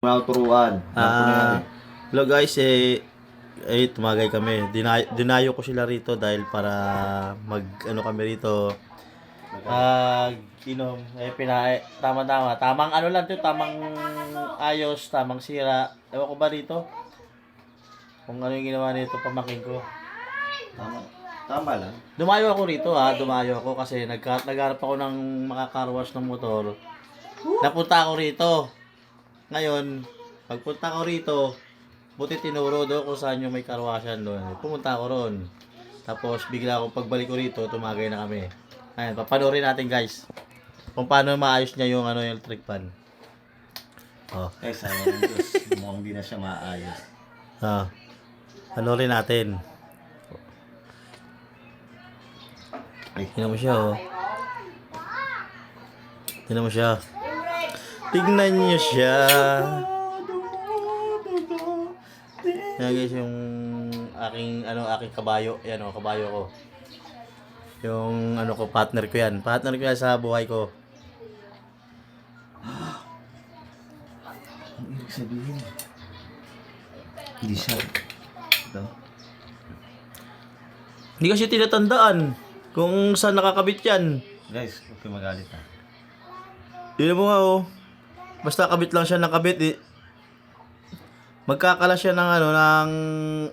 Mga turuan. Hello guys, tumagay kami. Dinayo ko sila rito dahil para ano kami rito. Inom, tama-tama. Tamang ano lang 'to, tamang ayos, tamang sira. Ewan ko ba rito? Kung ano yung ginawa nito pamaking ko. Tama lang. Dumayo ako rito dumayo ako kasi nagharap ako ng makakarwash ng motor. Napunta ako rito. Ngayon, pagpunta ko rito, buti tinuro doon kung saan yung may karwasyan doon. Pumunta ako roon. Tapos bigla akong pagbalik ko rito, tumagay na kami. Ayan, papanoorin natin guys. Kung paano maayos niya yung yung electric fan. Oh. Sayang ng Diyos. Mukhang di na siya maayos. Panoorin natin. Tingnan mo siya Tingnan mo siya. Tignan niyo siya. Yan guys, yung aking kabayo. Yan kabayo ko. Yung partner ko yan. Partner ko yan sa buhay ko. Ang ibig sabihin, hindi siya. Ito. Hindi kasi tinatandaan kung saan nakakabit yan. Guys, huwag kayo magalit Tignan mo nga Basta kabit lang siya ng kabit Magkakala siya ng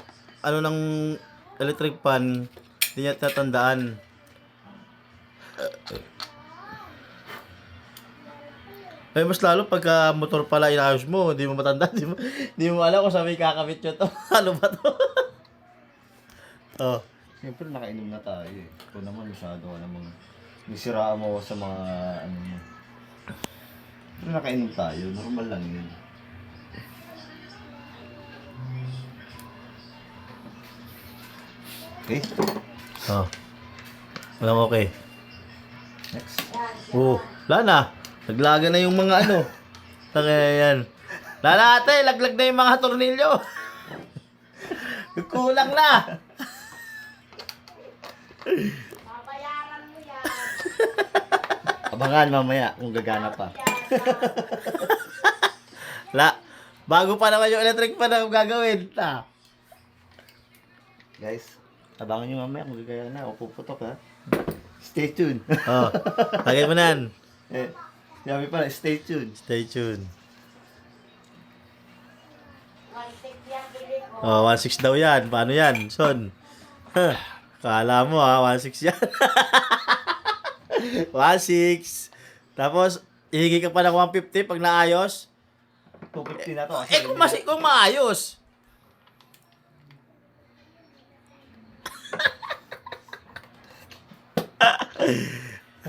electric fan. Hindi niya tatandaan. Mas lalo pagka motor pala inaayos mo, hindi mo matandaan, hindi mo alam kung saan may kakabit yun to. Ano ba to? Siyempre nakainom na tayo Ito naman masyado ka namang nisiraan mo sa mga mo. Pero nakainom tayo, normal lang yun. Okay? Walang okay. Next. Wala na. Naglaga na yung mga yan. Wala ate, laglag na yung mga tornilyo. Kulang na. Papayaran mo yan. Abangan mamaya kung gagana pa. Bago pa naman yung electric fan na gagawin. Guys, abangan nyo mamaya kung gagana o puputok Stay tuned. Lagay mo na yan. Sabi pala, stay tuned. Stay tuned. One-six yan, bili ko. 1.6 daw yan. Paano yan, Son? Kala mo 1.6 yan. 1.6. Tapos, hihingi ka pa ng 150 pag naayos. 250 na to. Kung maayos.